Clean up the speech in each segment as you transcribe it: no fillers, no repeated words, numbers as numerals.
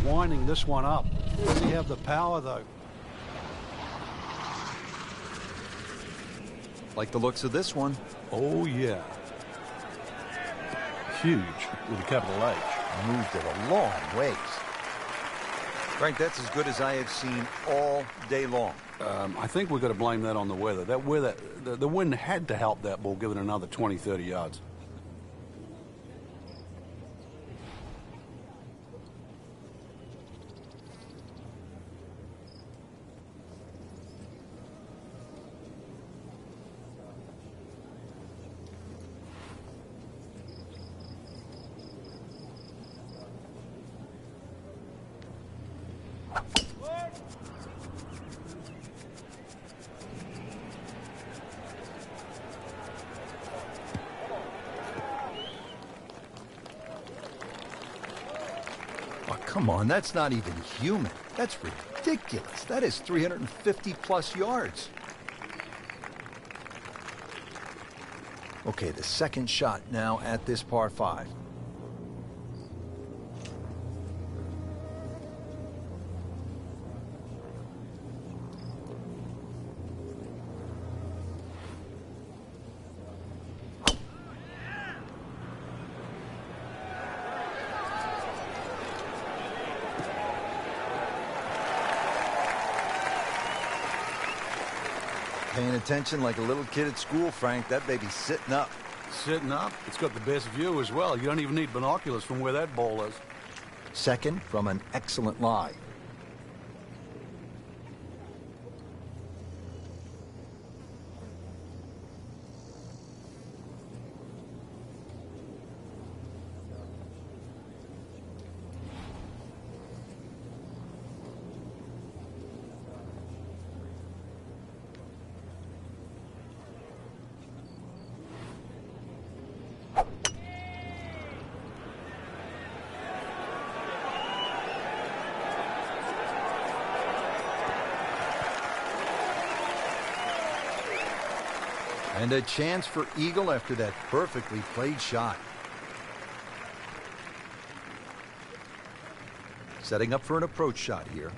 winding this one up. Does he have the power, though? Like the looks of this one. Oh, yeah. Huge with a capital H. Moved it a long ways. Frank, that's as good as I have seen all day long. I think we've got to blame that on the weather. That weather, the wind had to help that ball give it another 20, 30 yards. Come on, that's not even human. That's ridiculous. That is 350 plus yards. Okay, the second shot now at this par 5. Paying attention like a little kid at school, Frank. That baby's sitting up. Sitting up? It's got the best view as well. You don't even need binoculars from where that ball is. Second from an excellent lie. And a chance for eagle after that perfectly played shot. Setting up for an approach shot here.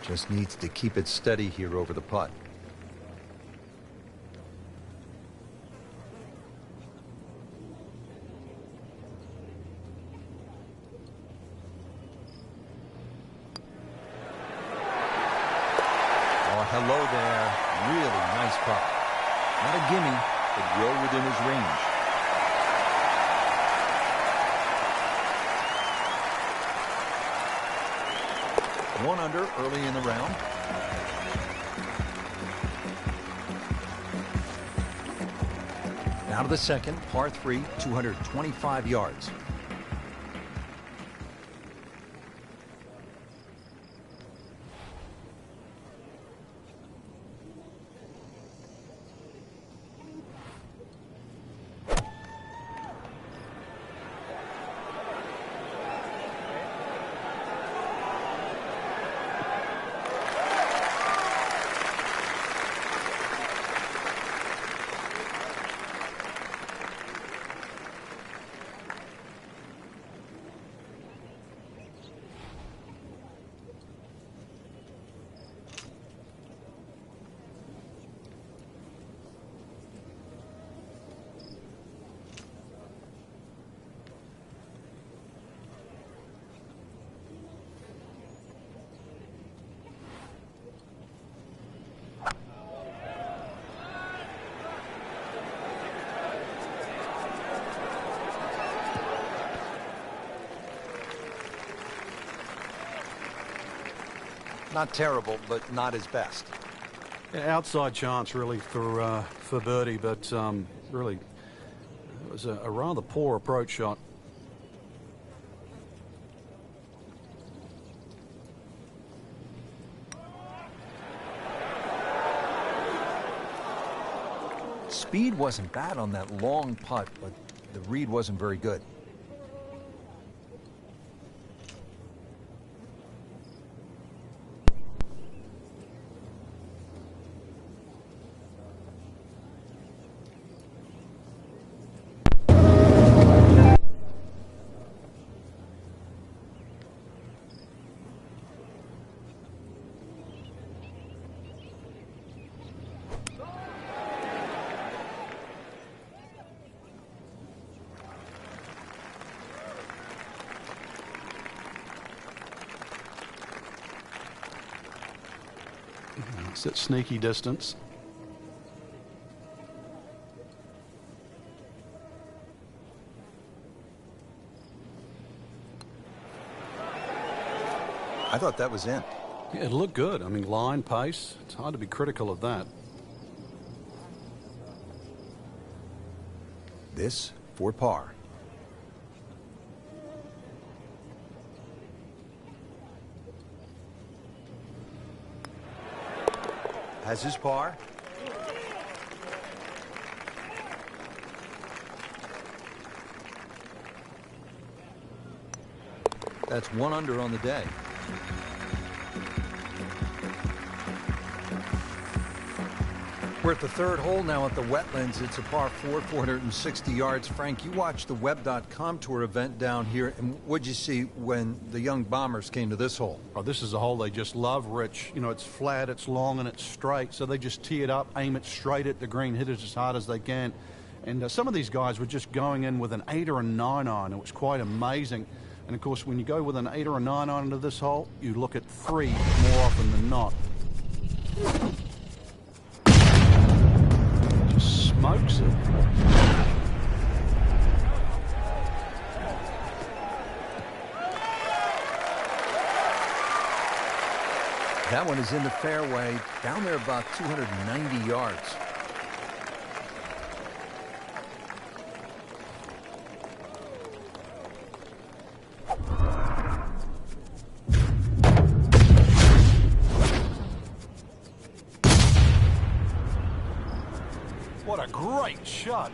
Just needs to keep it steady here over the putt. Oh, hello there. Really nice putt. Not a gimme, but well within his range. One under early in the round. Now to the second, par 3, 225 yards. Not terrible, but not his best. Yeah, outside chance, really, for birdie, but really, it was a rather poor approach shot. speed wasn't bad on that long putt, but the read wasn't very good. It's at sneaky distance. I thought that was in. Yeah, it looked good. I mean, line, pace. It's hard to be critical of that. This for par. Has his par. That's 1 under on the day. We're at the third hole now at the Wetlands. It's a par 4, 460 yards. Frank, you watched the Web.com Tour event down here, and what'd you see when the young bombers came to this hole? Oh, this is a hole they just love, Rich. You know, it's flat, it's long, and it's straight, so they just tee it up, aim it straight at the green, hit it as hard as they can. And some of these guys were just going in with an 8 or a 9 iron. It was quite amazing. And, of course, when you go with an 8 or a 9 iron into this hole, you look at 3 more often than not. Just smokes it. That one is in the fairway, down there about 290 yards. What a great shot.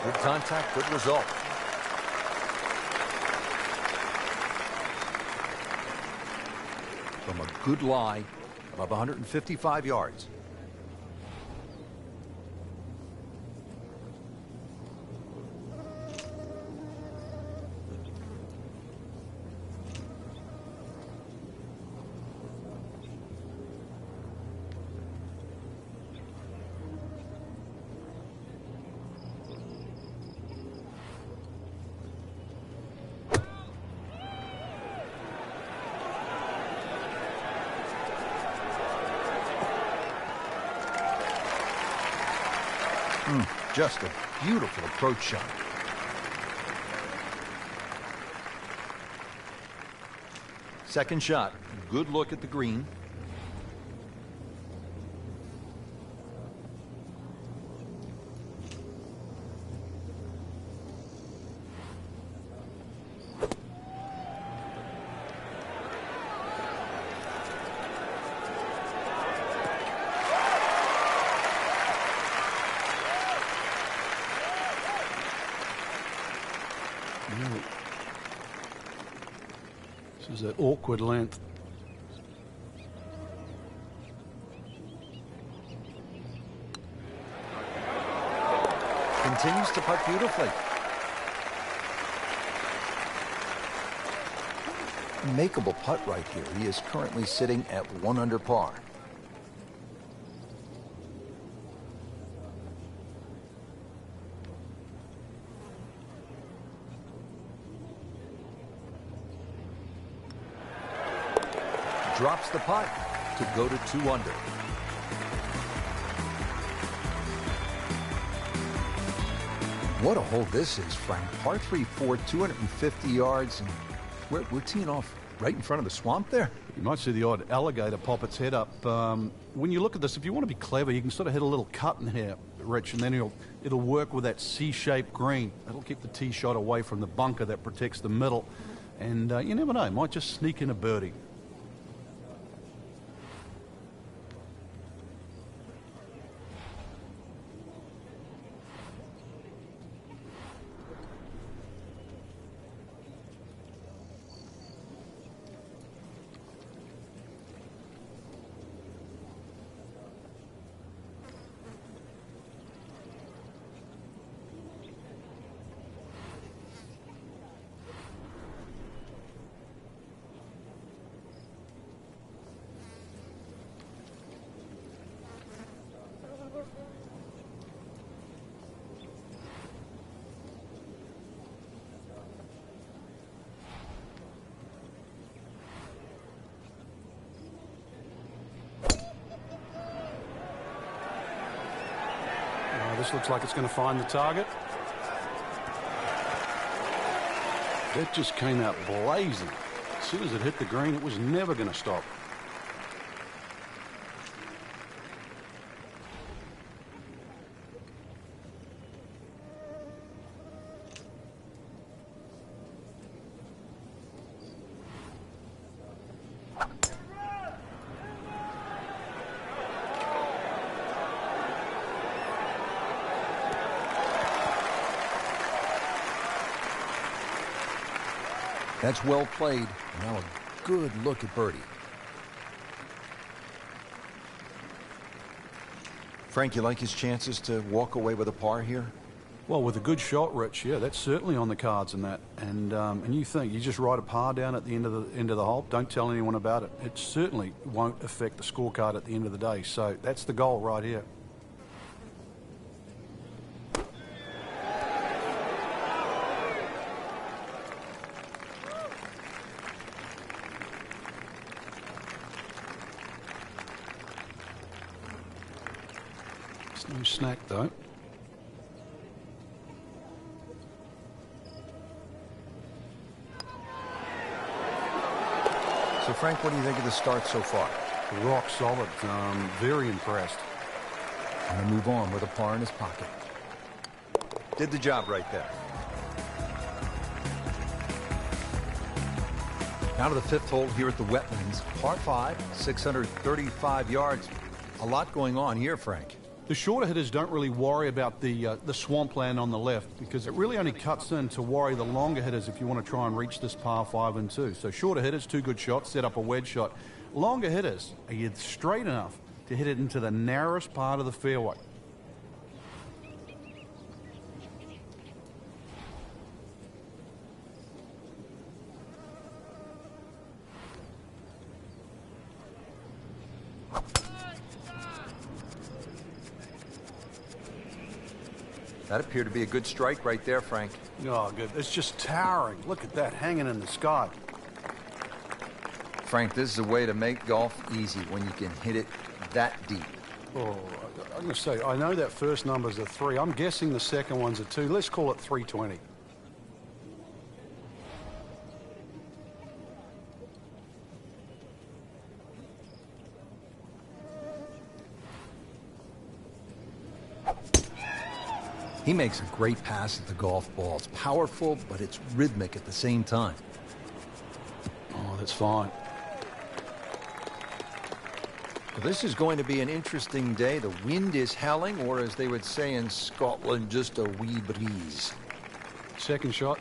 Good contact, good result. From a good lie of 155 yards. Just a beautiful approach shot. Second shot. Good look at the green. This is that awkward length. Continues to putt beautifully. Makeable putt right here. He is currently sitting at 1 under par. Drops the putt to go to 2 under. What a hole this is, Frank. Par 3, 4, 250 yards. And we're teeing off right in front of the swamp there. You might see the odd alligator pop its head up. When you look at this, if you want to be clever, you can sort of hit a little cut in here, Rich, and then it'll work with that C-shaped green. That'll keep the tee shot away from the bunker that protects the middle. And you never know, it might just sneak in a birdie. This looks like it's going to find the target. That just came out blazing. As soon as it hit the green, it was never going to stop. That's well played. Now a good look at birdie. Frank, you like his chances to walk away with a par here? Well, with a good shot, Rich, yeah, that's certainly on the cards in that. And you think you just write a par down at the end of the hole. Don't tell anyone about it. It certainly won't affect the scorecard at the end of the day. So that's the goal right here. No snack, though. So, Frank, what do you think of the start so far? Rock solid. Very impressed. Going to move on with a par in his pocket. Did the job right there. Now to the fifth hole here at the Wetlands. Par 5, 635 yards. A lot going on here, Frank. The shorter hitters don't really worry about the swampland on the left because it really only cuts in to worry the longer hitters if you want to try and reach this par 5 and 2. So shorter hitters, 2 good shots, set up a wedge shot. Longer hitters, are you straight enough to hit it into the narrowest part of the fairway? That appeared to be a good strike right there, Frank. Oh, good. It's just towering. Look at that hanging in the sky. Frank, this is a way to make golf easy when you can hit it that deep. Oh, I'm going to say, I know that first number's a 3. I'm guessing the second one's a 2. Let's call it 320. He makes a great pass at the golf ball. It's powerful, but it's rhythmic at the same time. Oh, that's fine. Well, this is going to be an interesting day. The wind is howling, or as they would say in Scotland, just a wee breeze. Second shot.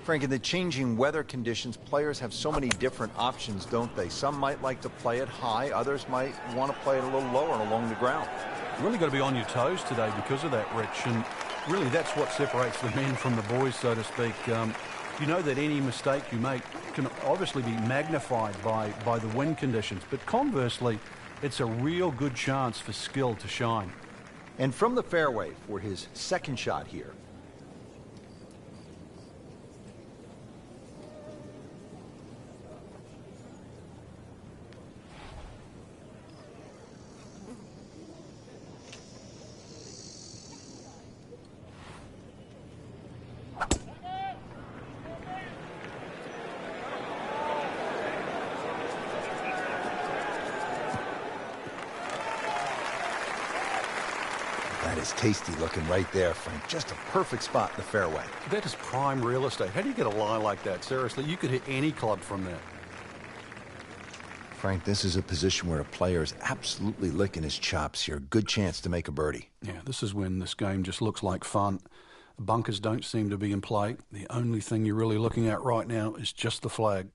Frank, in the changing weather conditions, players have so many different options, don't they? Some might like to play it high. Others might want to play it a little lower along the ground. You really got to be on your toes today because of that, Rich. And really, that's what separates the men from the boys, so to speak. You know that any mistake you make can obviously be magnified by the wind conditions. But conversely, it's a real good chance for skill to shine. And from the fairway for his second shot here. That is tasty looking right there, Frank. Just a perfect spot in the fairway. That is prime real estate. How do you get a lie like that? Seriously, you could hit any club from there. Frank, this is a position where a player is absolutely licking his chops here. Good chance to make a birdie. Yeah, this is when this game just looks like fun. The bunkers don't seem to be in play. The only thing you're really looking at right now is just the flag.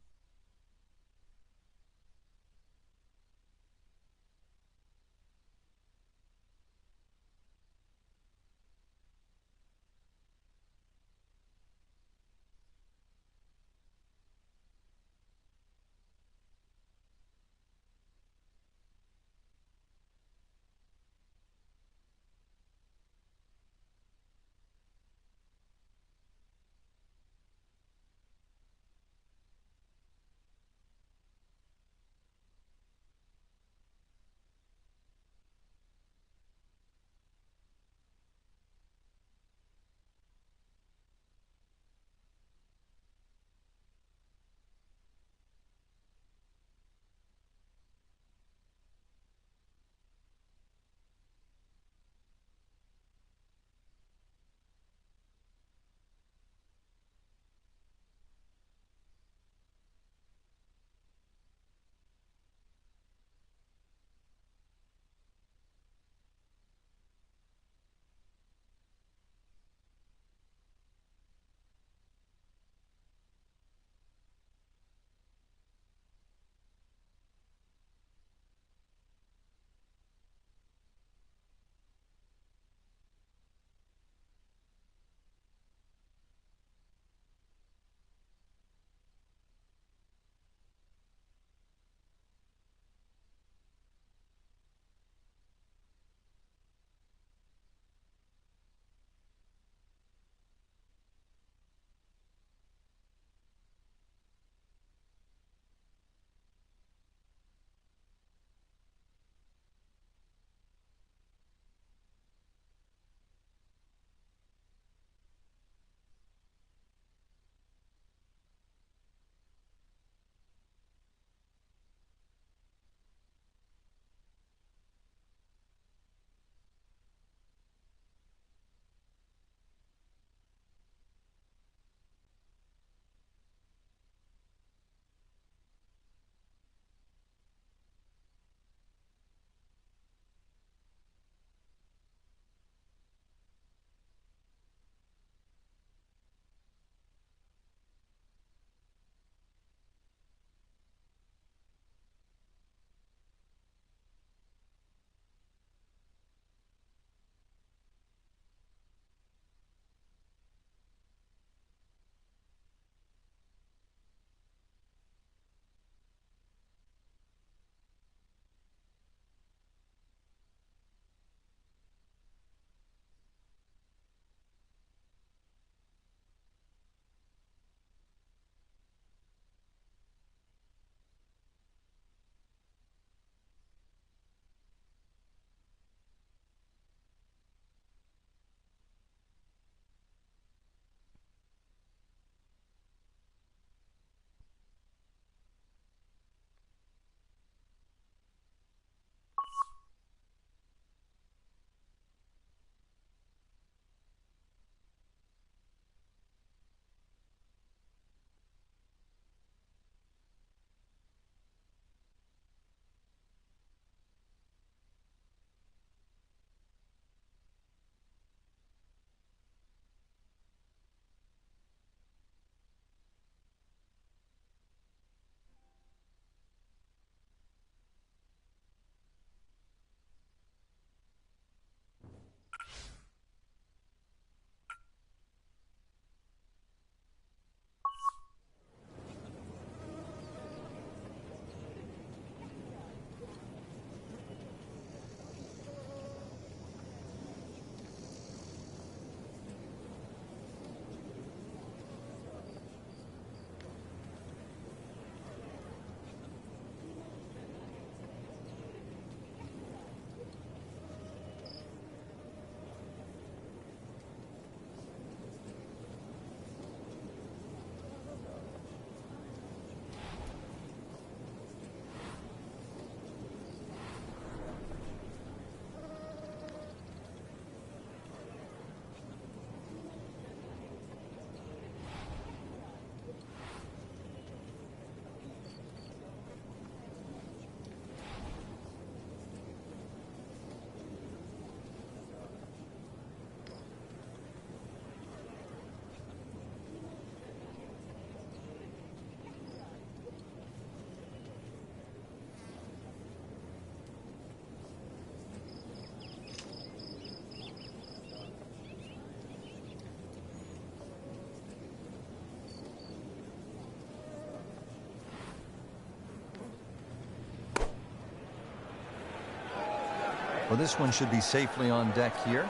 Well, this one should be safely on deck here.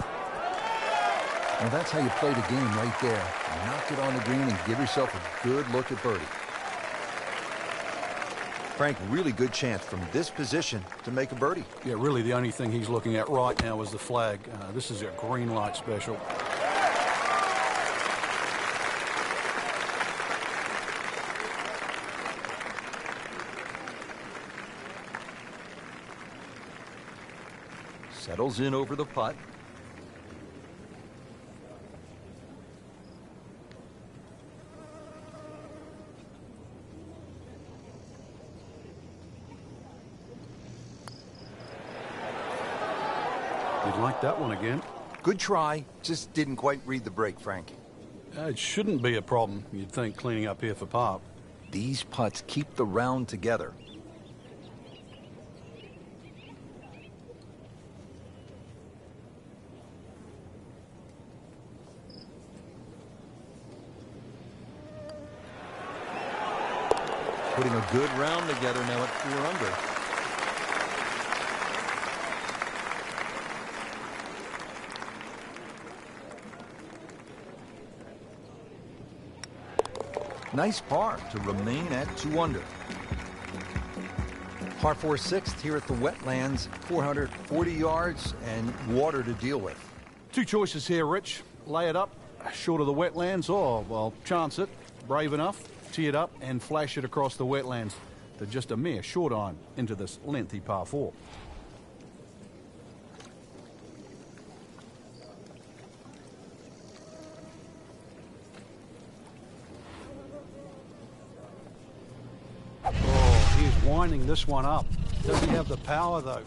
Well, that's how you play the game right there. Knock it on the green and give yourself a good look at birdie. Frank, really good chance from this position to make a birdie. Yeah, really the only thing he's looking at right now is the flag. This is a green light special. Settles in over the putt. You'd like that one again. Good try, just didn't quite read the break, Frank. It shouldn't be a problem, you'd think, cleaning up here for par. These putts keep the round together. Putting a good round together now at 4 under. Nice par to remain at 2 under. Par 4 sixth here at the wetlands, 440 yards and water to deal with. Two choices here, Rich. Lay it up, short of the wetlands, or, well, chance it, brave enough, tee it up and flash it across the wetlands to just a mere short iron into this lengthy par 4. Winding this one up. Does he have the power though?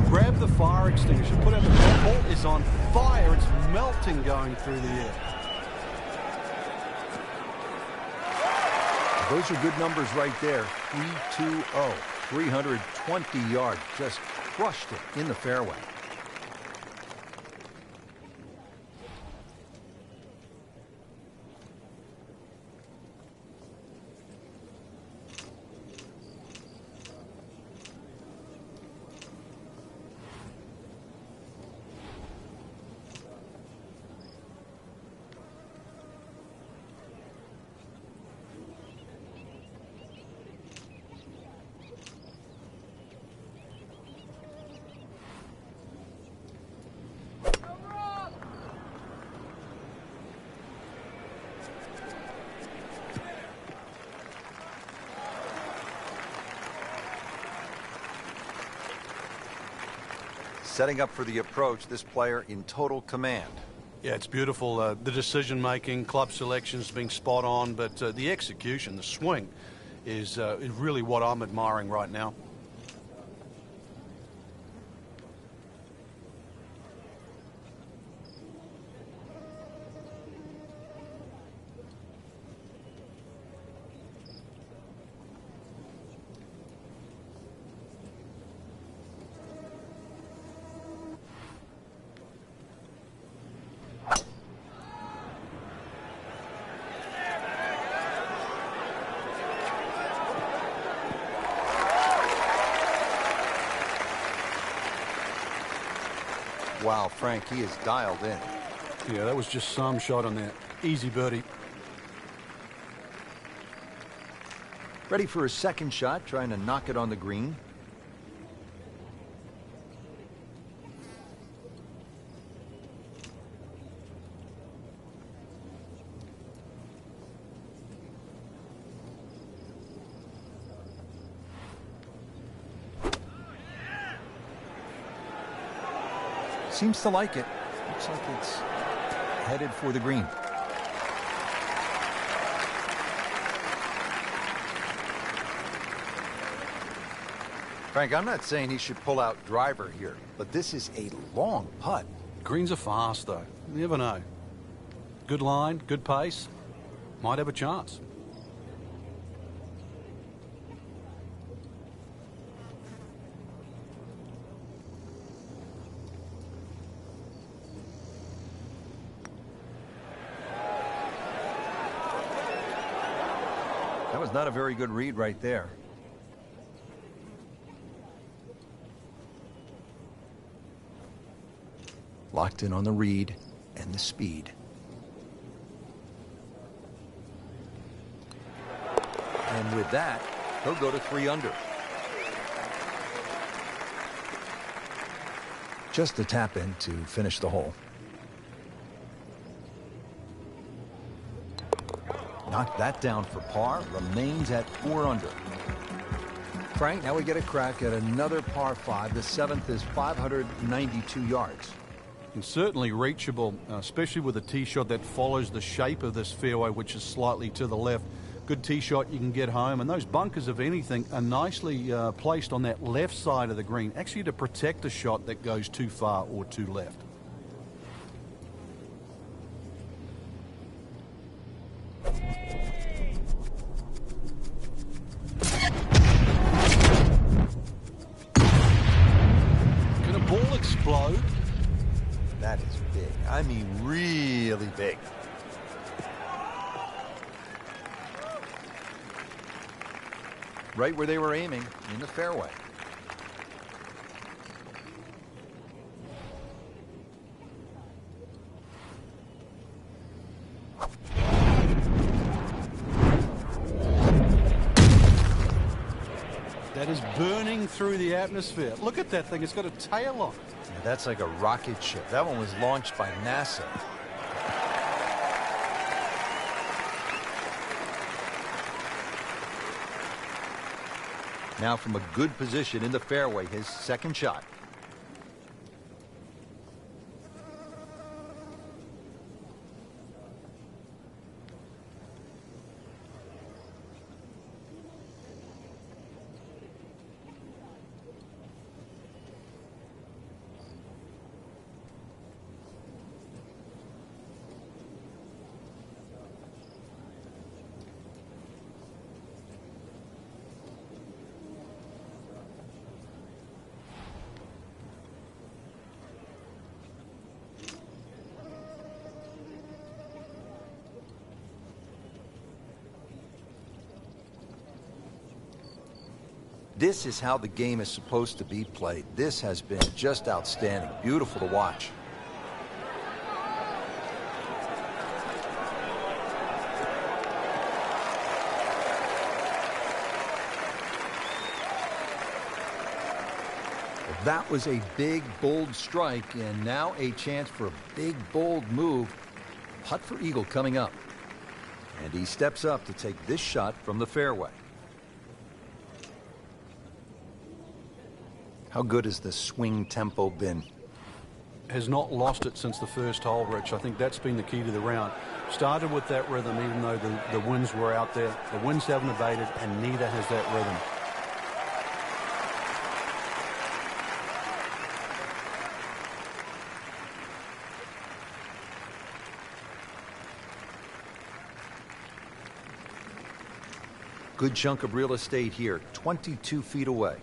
Grab the fire extinguisher, put out the ball is on fire. It's melting going through the air. Those are good numbers right there. 3-2-0, 320 yards, just crushed it in the fairway. Setting up for the approach, this player in total command. Yeah, it's beautiful. The decision-making, club selections being spot on, but the execution, the swing, is really what I'm admiring right now. Wow, Frank, he is dialed in. Yeah, that was just some shot on that. Easy birdie. Ready for a second shot, trying to knock it on the green. Seems to like it. Looks like it's headed for the green. Frank, I'm not saying he should pull out driver here, but this is a long putt. Greens are fast, though. You never know. Good line, good pace. Might have a chance. That was not a very good read right there. Locked in on the read and the speed. And with that, he'll go to 3 under. Just a tap in to finish the hole. Knocked that down for par, remains at 4 under. Frank, now we get a crack at another par 5. The 7th is 592 yards. And certainly reachable, especially with a tee shot that follows the shape of this fairway, which is slightly to the left. Good tee shot, you can get home. And those bunkers, if anything, are nicely placed on that left side of the green, actually to protect a shot that goes too far or too left. Can a ball explode? That is big. I mean, really big. Right where they were aiming, in the fairway. That is burning through the atmosphere. Look at that thing. It's got a tail on it. Yeah, that's like a rocket ship. That one was launched by NASA. Now from a good position in the fairway, his second shot. This is how the game is supposed to be played. This has been just outstanding. Beautiful to watch. That was a big, bold strike, and now a chance for a big, bold move. Putt for eagle coming up. And he steps up to take this shot from the fairway. How good has the swing tempo been? Has not lost it since the first hole, Rich. I think that's been the key to the round. Started with that rhythm, even though the winds were out there. The winds haven't abated, and neither has that rhythm. Good chunk of real estate here, 22 feet away.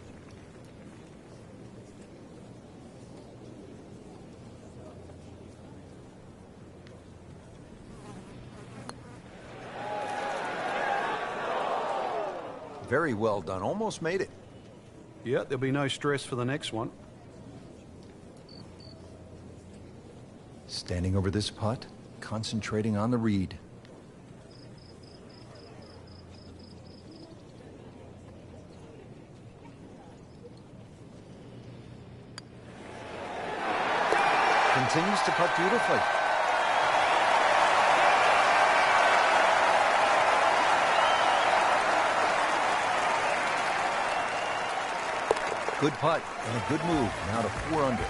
Very well done. Almost made it. Yeah, there'll be no stress for the next one. Standing over this putt, concentrating on the read. Continues to putt beautifully. Good putt and a good move. Now to 4 under.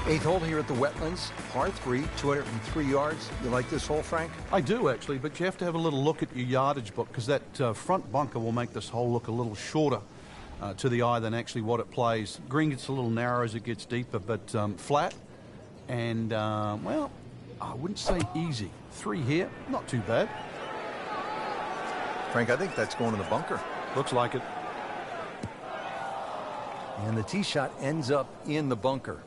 8th hole here at the Wetlands. Par 3, 203 yards. You like this hole, Frank? I do, actually, but you have to have a little look at your yardage book, because that front bunker will make this hole look a little shorter to the eye than actually what it plays. Green gets a little narrow as it gets deeper, but flat and, well, I wouldn't say easy. 3 here, not too bad. Frank, I think that's going to the bunker. Looks like it. And the tee shot ends up in the bunker.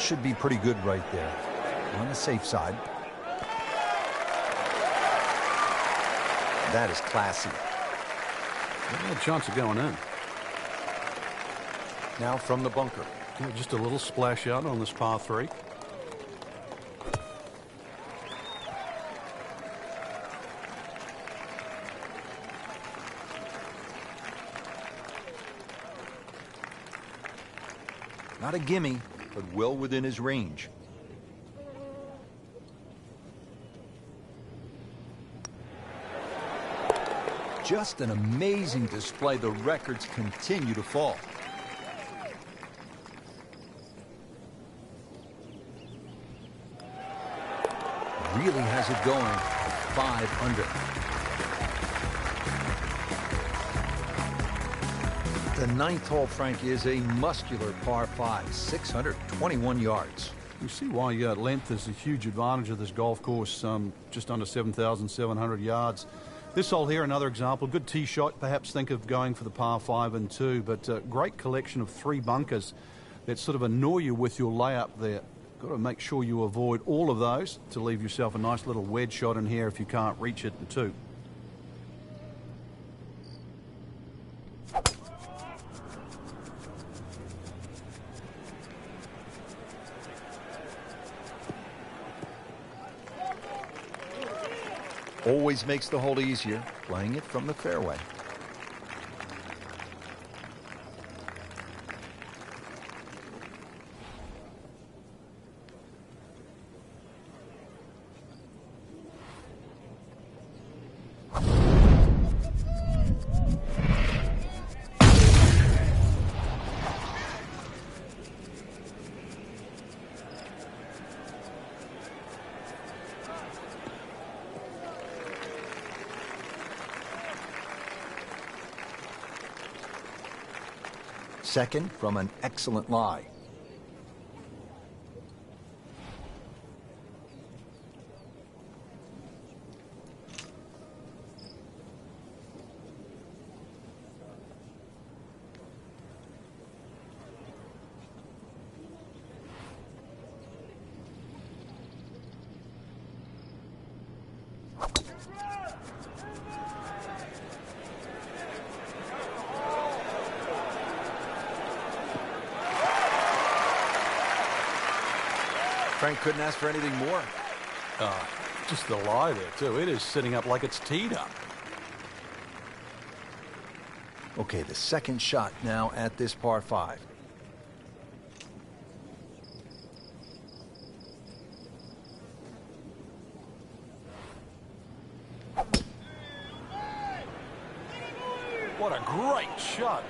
should be pretty good right there. On the safe side. That is classy. A chance of going in. Now from the bunker. Yeah, just a little splash out on this par 3. Not a gimme, but well within his range. Just an amazing display. The records continue to fall. Really has it going at 5 under. The 9th hole, Frank, is a muscular par 5, 621 yards. You see why length is a huge advantage of this golf course, just under 7,700 yards. This hole here, another example. Good tee shot. Perhaps think of going for the par 5 and 2, but great collection of 3 bunkers that sort of annoy you with your layup there. Got to make sure you avoid all of those to leave yourself a nice little wedge shot in here if you can't reach it in 2. Always makes the hole easier, playing it from the fairway. Second from an excellent lie. Frank couldn't ask for anything more. Just the lie there, too. It is sitting up like it's teed up. Okay, the second shot now at this par 5. What a great shot.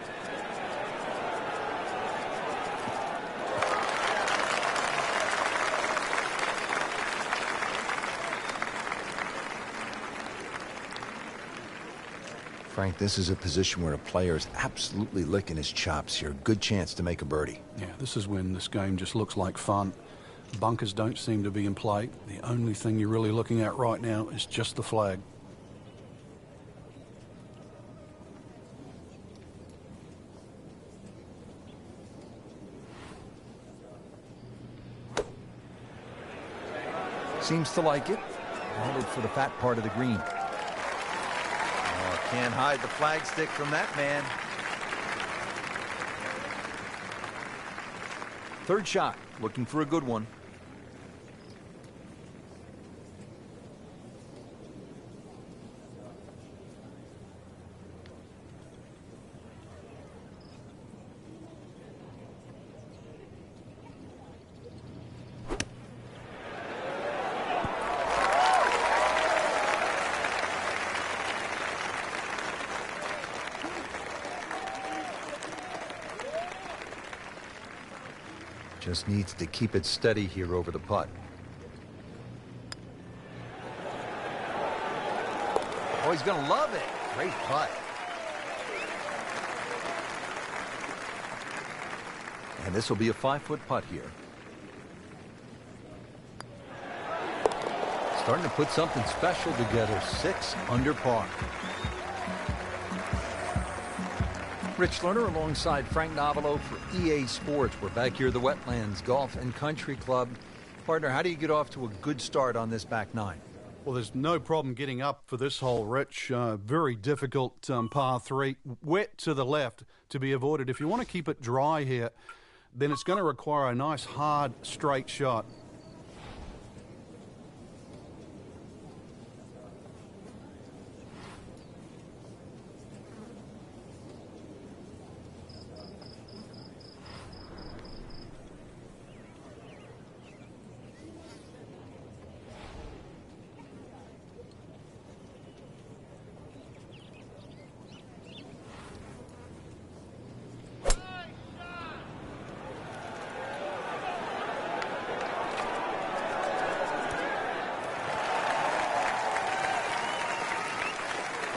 Frank, this is a position where a player is absolutely licking his chops here. Good chance to make a birdie. Yeah, this is when this game just looks like fun. Bunkers don't seem to be in play. The only thing you're really looking at right now is just the flag. Seems to like it. Headed for the fat part of the green. Can't hide the flagstick from that man. Third shot, looking for a good one. Just needs to keep it steady here over the putt. Oh, he's going to love it. Great putt. And this will be a 5-foot putt here. Starting to put something special together. 6 under par. Rich Lerner alongside Frank Novelo for EA Sports. We're back here at the Wetlands Golf and Country Club. Partner, how do you get off to a good start on this back nine? Well, there's no problem getting up for this hole, Rich. Very difficult par 3. Wet to the left to be avoided. If you want to keep it dry here, then it's going to require a nice, hard, straight shot.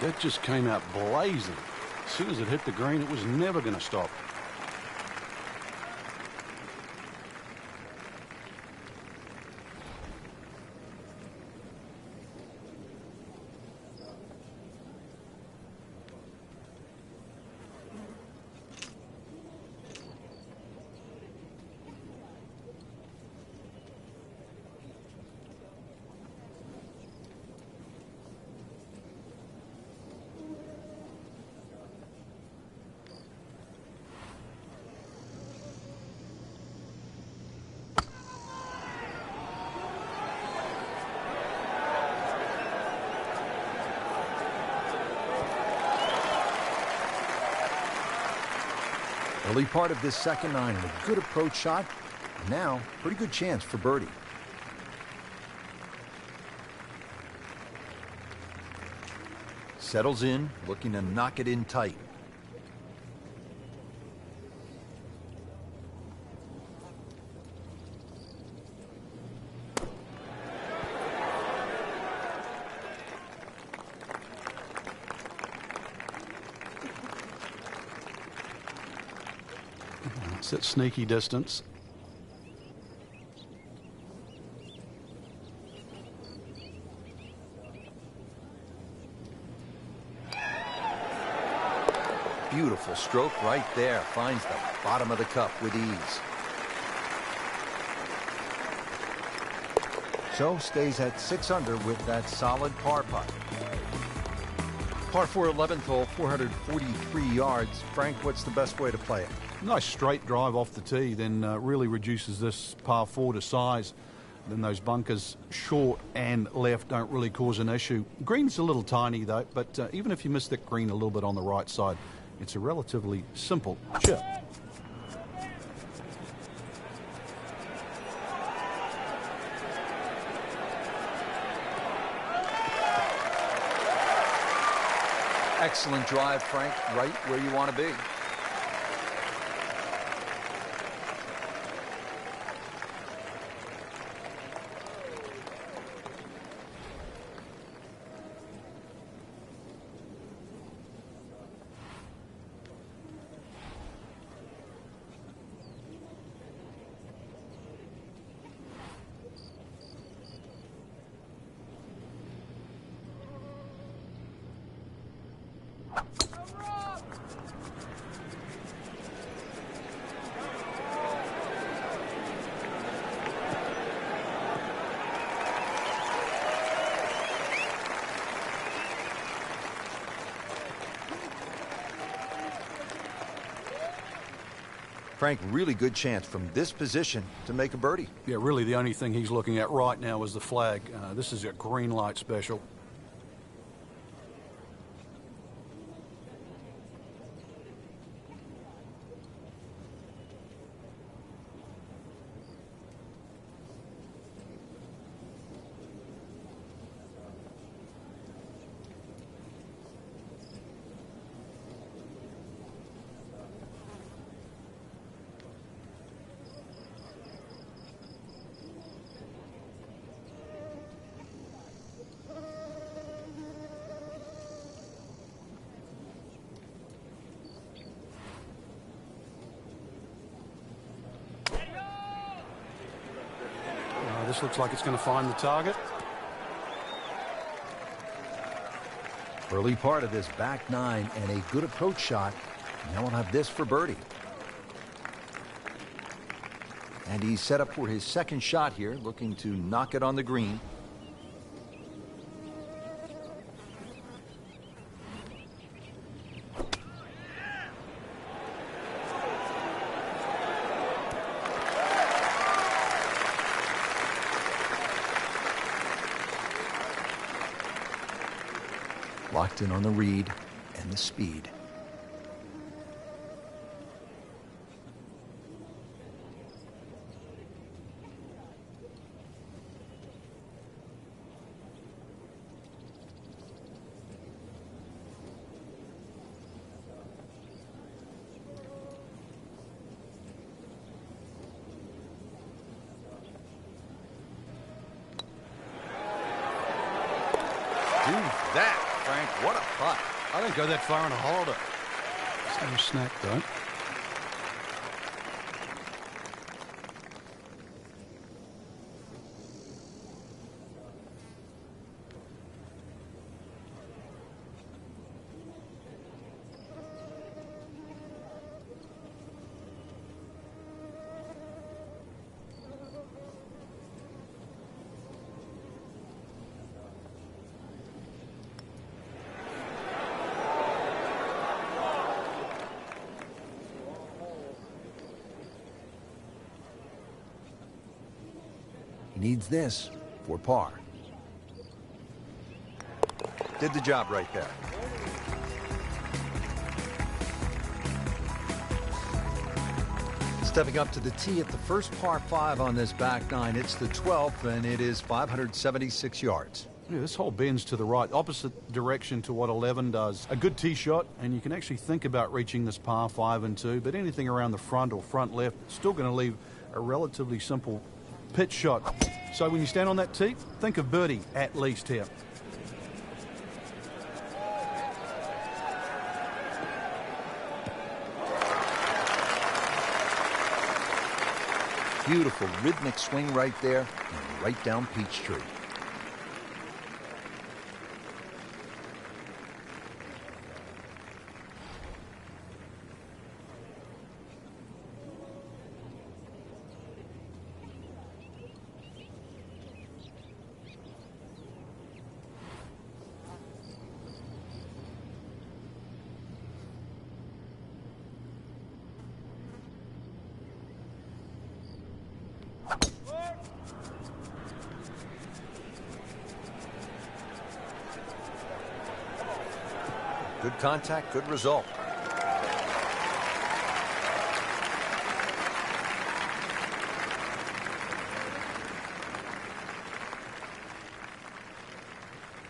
That just came out blazing. As soon as it hit the green, it was never going to stop. Early part of this second nine and a good approach shot. Now, pretty good chance for birdie. Settles in, looking to knock it in tight. It's at sneaky distance. Beautiful stroke right there. Finds the bottom of the cup with ease. So stays at 6 under with that solid par putt. Par 4 11th hole, 443 yards. Frank, what's the best way to play it? Nice straight drive off the tee, then really reduces this par 4 to size. Then those bunkers short and left don't really cause an issue. Green's a little tiny though, but even if you miss that green a little bit on the right side, it's a relatively simple chip. Excellent drive, Frank, right where you want to be. Frank, really good chance from this position to make a birdie. Yeah, really the only thing he's looking at right now is the flag. This is a green light special. This looks like it's going to find the target. Early part of this back nine and a good approach shot. Now we'll have this for birdie. And he's set up for his second shot here, looking to knock it on the green. Locked in on the read and the speed. Do that, Frank. What a putt. I don't go that far on a holiday. So snack, though. Needs this for par. Did the job right there. Stepping up to the tee at the first par 5 on this back nine. It's the 12th, and it is 576 yards. Yeah, this hole bends to the right, opposite direction to what 11 does. A good tee shot, and you can actually think about reaching this par 5 and 2, but anything around the front or front left, still going to leave a relatively simple pitch shot. So when you stand on that tee, think of birdie at least here. Beautiful rhythmic swing right there and right down Peachtree. Good contact, good result.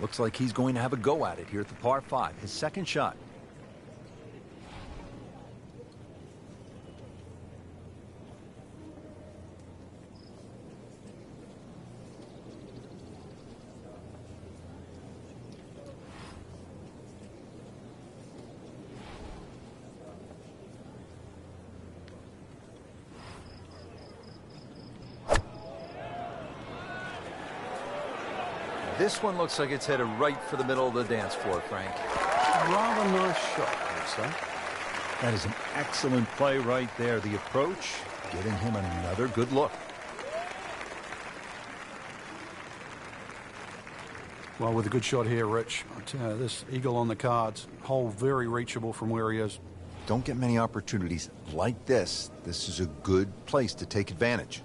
Looks like he's going to have a go at it here at the par 5, his second shot. This one looks like it's headed right for the middle of the dance floor, Frank. Rather nice shot, I would say. That is an excellent play right there. The approach, giving him another good look. Well, with a good shot here, Rich, I tell you, this eagle on the cards, hole very reachable from where he is. Don't get many opportunities like this. This is a good place to take advantage.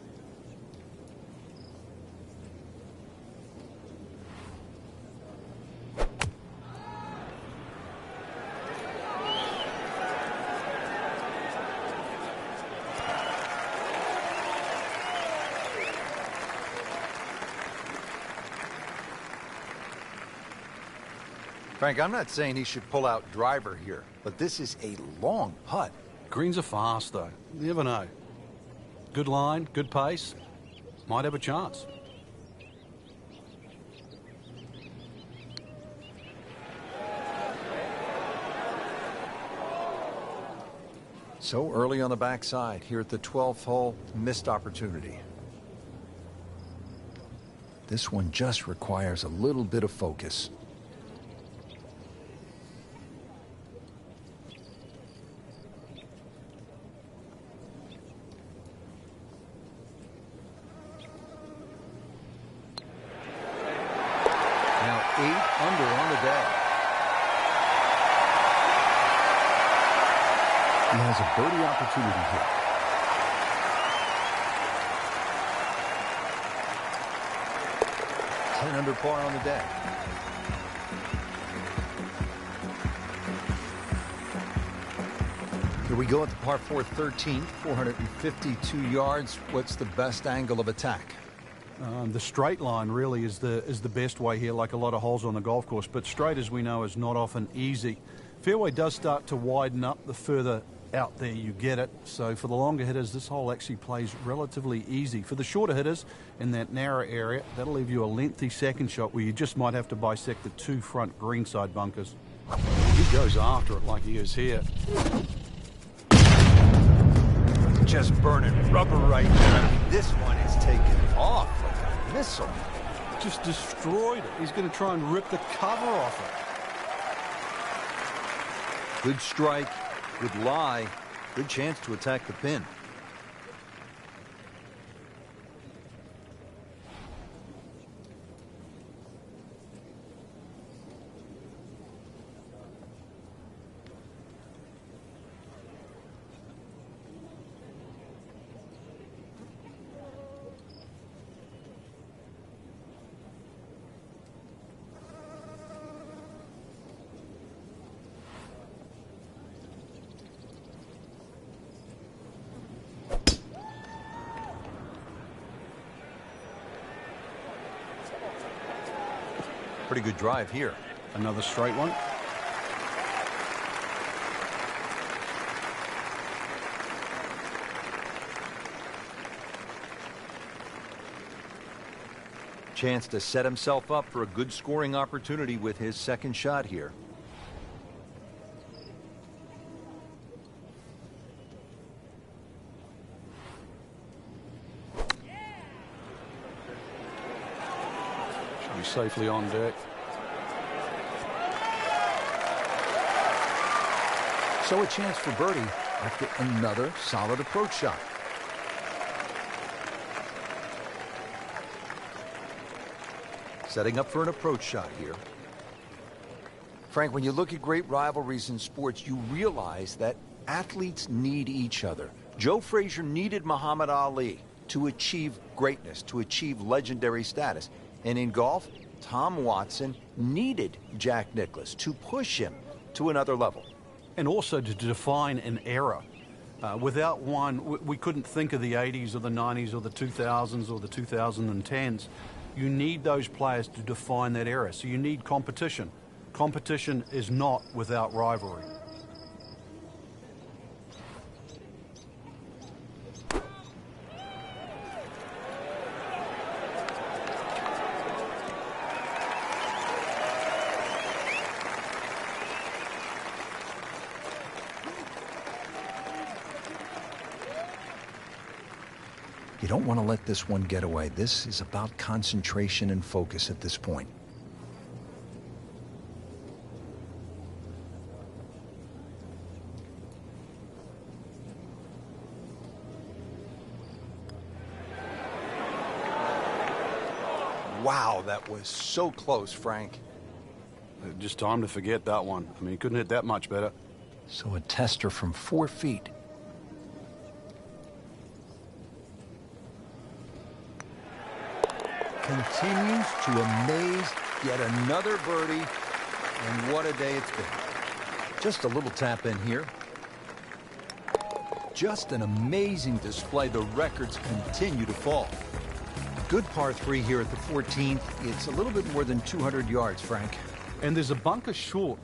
Frank, I'm not saying he should pull out driver here, but this is a long putt. Greens are fast, though. You never know. Good line, good pace. Might have a chance. So early on the backside here at the 12th hole, missed opportunity. This one just requires a little bit of focus. Now 8 under on the day. He has a birdie opportunity here. Under par on the day. Here we go at the par 4 13th, 452 yards. What's the best angle of attack? The straight line really is the best way here, like a lot of holes on the golf course. But straight, as we know, is not often easy. Fairway does start to widen up the further out there you get it. So for the longer hitters, this hole actually plays relatively easy. For the shorter hitters in that narrow area, that'll leave you a lengthy second shot where you just might have to bisect the 2 front greenside bunkers. He goes after it like he is here. Just burning rubber right there. I mean, this one is taken off like a missile. Just destroyed it. He's going to try and rip the cover off it. Good strike. Good lie. Good chance to attack the pin. Pretty good drive here. Another straight one. Chance to set himself up for a good scoring opportunity with his second shot here. Should be safely on deck. So a chance for birdie after another solid approach shot. Setting up for an approach shot here. Frank, when you look at great rivalries in sports, you realize that athletes need each other. Joe Frazier needed Muhammad Ali to achieve greatness, to achieve legendary status. And in golf, Tom Watson needed Jack Nicklaus to push him to another level. And also to define an era. Without one, we couldn't think of the 80s or the 90s or the 2000s or the 2010s. You need those players to define that era. So you need competition. Competition is not without rivalry. You don't want to let this one get away. This is about concentration and focus at this point. Wow, that was so close, Frank. Just time to forget that one. I mean, he couldn't hit that much better. So a tester from 4 feet. Continues to amaze. Yet another birdie. And what a day it's been. Just a little tap in here. Just an amazing display. The records continue to fall. Good par 3 here at the 14th. It's a little bit more than 200 yards, Frank. And there's a bunker short.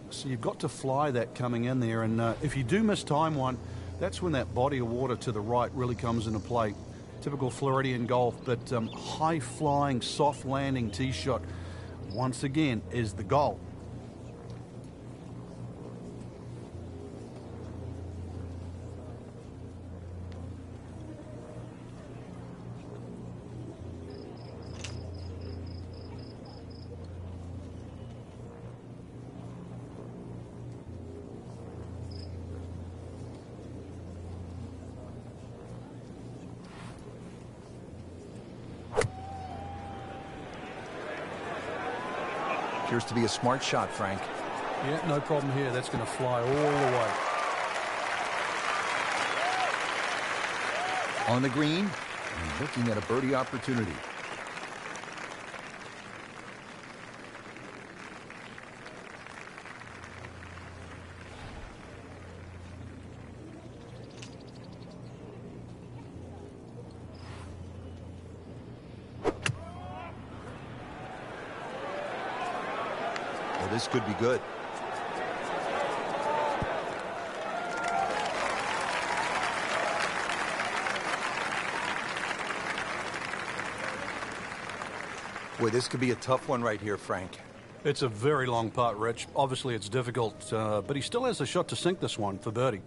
So you've got to fly that coming in there. And if you do miss time one, that's when that body of water to the right really comes into play. Typical Floridian golf, but high-flying, soft-landing tee shot, once again, is the goal. Appears to be a smart shot, Frank. Yeah, no problem here. That's going to fly all the way. On the green, and looking at a birdie opportunity. Well, this could be good. Boy, this could be a tough one right here, Frank. It's a very long putt, Rich. Obviously, it's difficult, but he still has a shot to sink this one for birdie.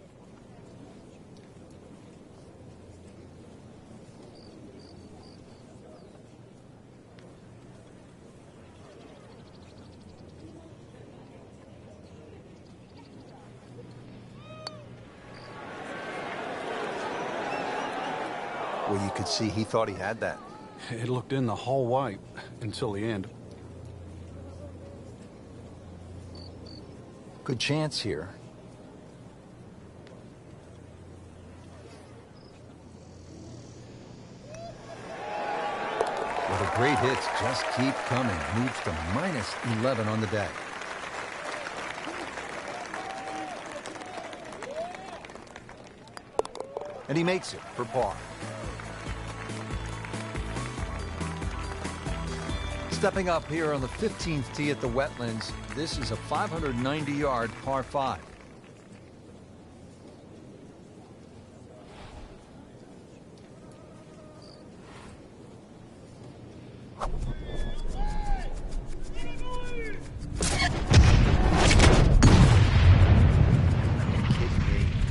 Well, you could see he thought he had that. It looked in the whole way until the end. Good chance here. Well, the great hits just keep coming. Moves to -11 on the day. And he makes it for par. Stepping up here on the 15th tee at the Wetlands, this is a 590-yard par 5.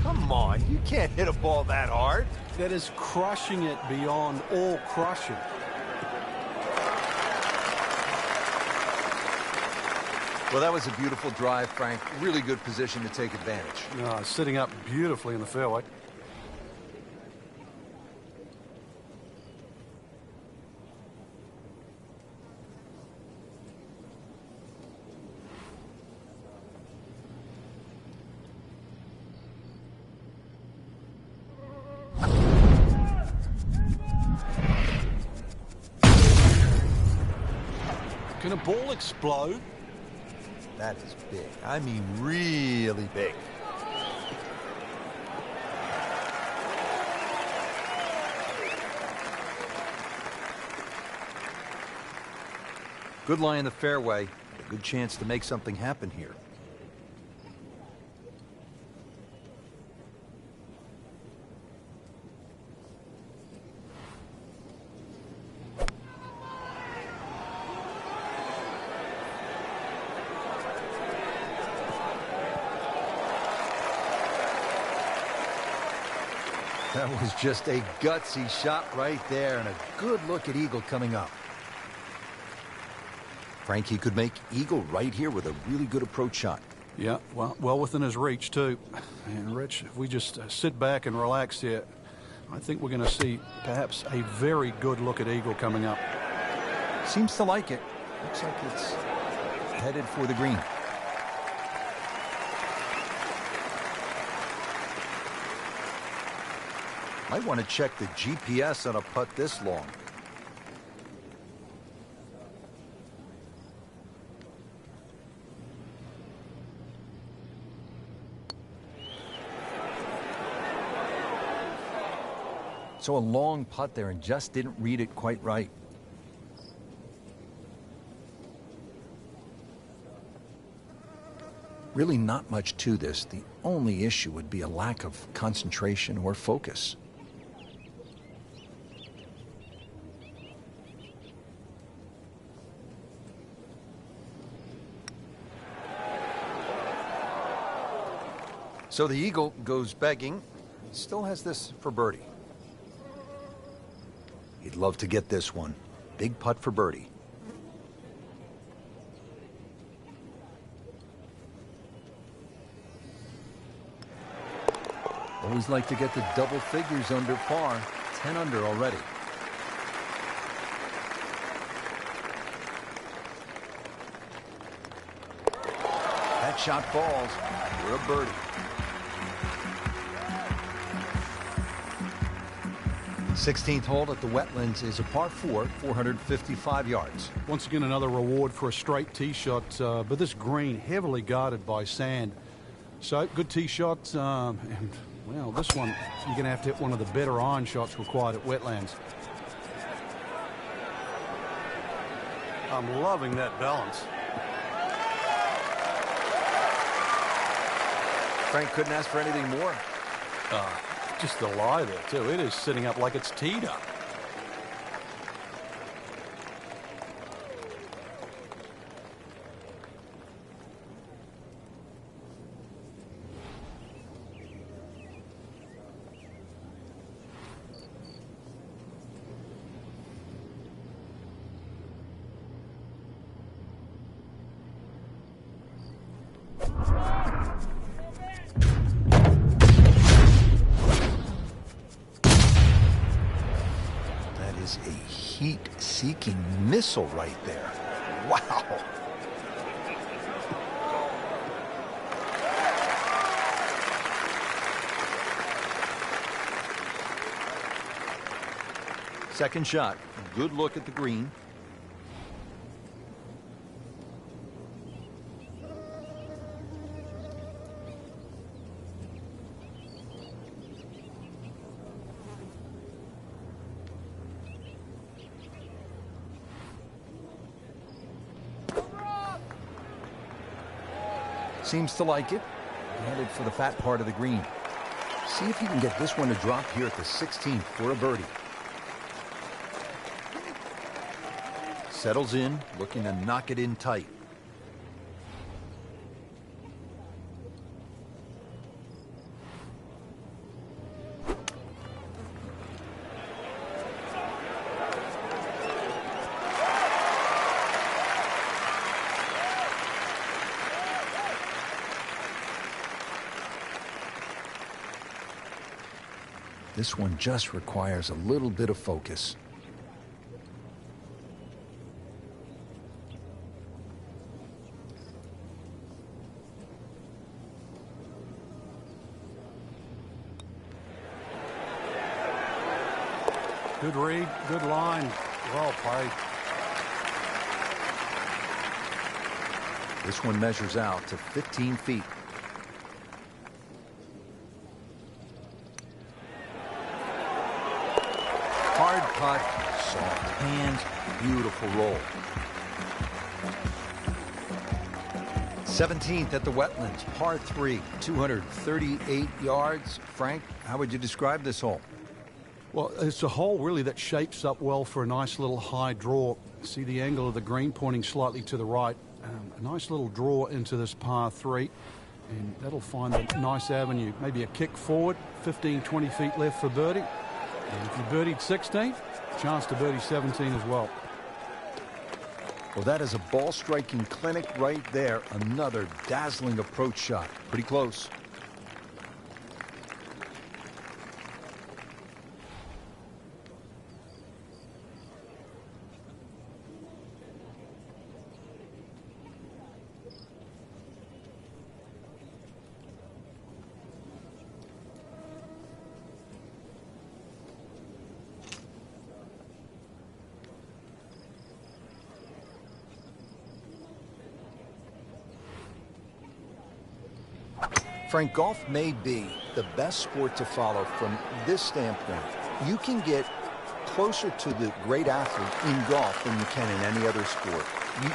Come on, you can't hit a ball that hard. That is crushing it beyond all crushing. Well, that was a beautiful drive, Frank. Really good position to take advantage. Sitting up beautifully in the fairway. Can a ball explode? That is big. I mean, really big. Good lie in the fairway. A good chance to make something happen here. That was just a gutsy shot right there, and a good look at eagle coming up. Frankie could make eagle right here with a really good approach shot. Yeah, well within his reach, too. And, Rich, if we just sit back and relax here, I think we're going to see perhaps a very good look at eagle coming up. Seems to like it. Looks like it's headed for the green. Might want to check the GPS on a putt this long. So a long putt there and just didn't read it quite right. Really not much to this. The only issue would be a lack of concentration or focus. So the eagle goes begging. Still has this for birdie. He'd love to get this one. Big putt for birdie. Always like to get the double figures under par. 10 under already. that shot falls for a birdie. The 16th hole at the Wetlands is a par 4, 455 yards. Once again, another reward for a straight tee shot, but this green heavily guarded by sand. So, good tee shot, and, well, this one, you're going to have to hit one of the better iron shots required at Wetlands. I'm loving that balance. Frank couldn't ask for anything more. Just the lie there, too. It is sitting up like it's teed up. A heat-seeking missile right there. Wow. Second shot. Good look at the green. Seems to like it. Headed for the fat part of the green. See if you can get this one to drop here at the 16th for a birdie. Settles in, looking to knock it in tight. This one just requires a little bit of focus. Good read, good line, well played. This one measures out to 15 feet. Hard putt, soft hands, beautiful roll. 17th at the Wetlands, par 3, 238 yards. Frank, how would you describe this hole? Well, it's a hole really that shapes up well for a nice little high draw. See the angle of the green pointing slightly to the right. A nice little draw into this par 3, and that'll find a nice avenue. Maybe a kick forward, 15, 20 feet left for birdie. And if you birdied 16, chance to birdie 17 as well. Well, that is a ball striking clinic right there. Another dazzling approach shot. Pretty close. Frank, golf may be the best sport to follow from this standpoint. You can get closer to the great athlete in golf than you can in any other sport.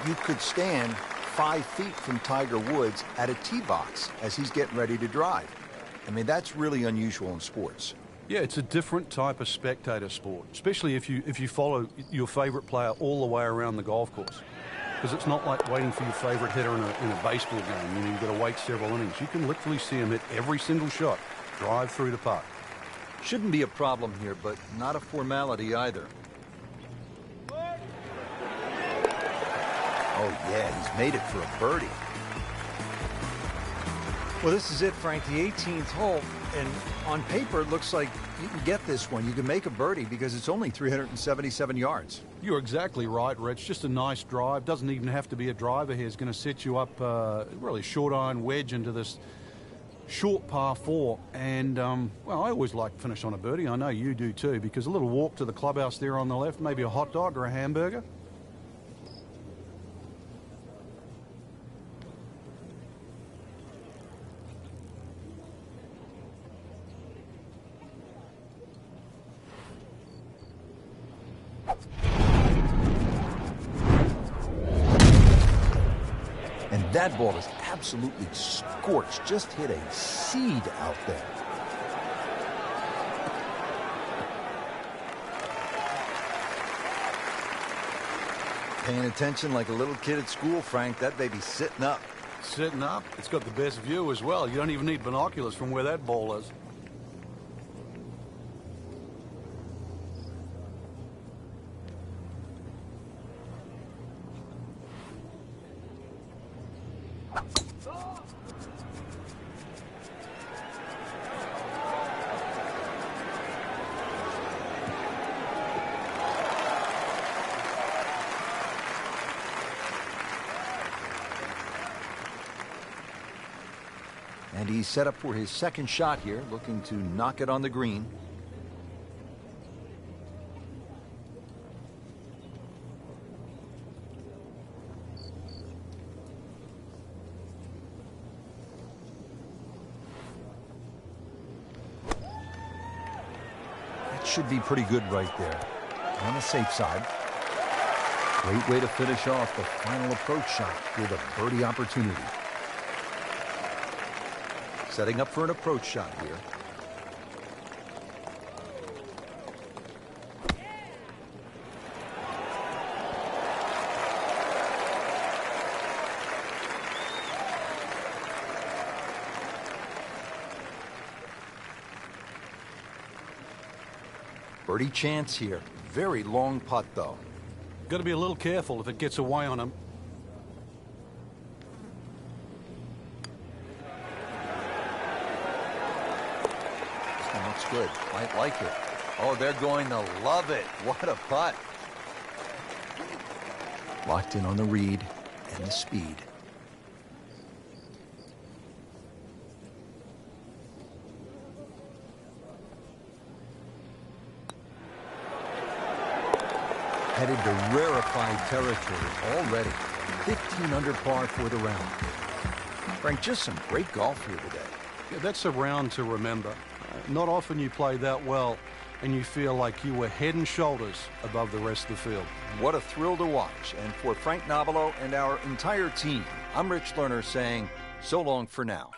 You could stand 5 feet from Tiger Woods at a tee box as he's getting ready to drive. I mean, that's really unusual in sports. Yeah, it's a different type of spectator sport, especially if you follow your favorite player all the way around the golf course. Because it's not like waiting for your favorite hitter in a baseball game. You know, you've got to wait several innings. You can literally see him hit every single shot, drive through the putt. Shouldn't be a problem here, but not a formality either. Oh, yeah, he's made it for a birdie. Well, this is it, Frank, the 18th hole, and on paper it looks like you can get this one. You can make a birdie because it's only 377 yards. You're exactly right, Rich. Just a nice drive. Doesn't even have to be a driver here. It's going to set you up really short iron wedge into this short par 4. And, well, I always like to finish on a birdie. I know you do too, because a little walk to the clubhouse there on the left, maybe a hot dog or a hamburger. And that ball is absolutely scorched. Just hit a seed out there. Paying attention like a little kid at school, Frank. That baby's sitting up. Sitting up. It's got the best view as well. You don't even need binoculars from where that ball is. And he's set up for his second shot here, looking to knock it on the green. That should be pretty good right there. On the safe side. Great way to finish off the final approach shot with a birdie opportunity. Setting up for an approach shot here. Birdie chance here. Very long putt, though. Got to be a little careful if it gets away on him. Looks good. Might like it. Oh, they're going to love it. What a putt. Locked in on the read and the speed. Headed to rarefied territory already. 15 under par for the round. Frank, just some great golf here today. Yeah, that's a round to remember. Not often you play that well and you feel like you were head and shoulders above the rest of the field. What a thrill to watch. And for Frank Nobilo and our entire team, I'm Rich Lerner saying so long for now.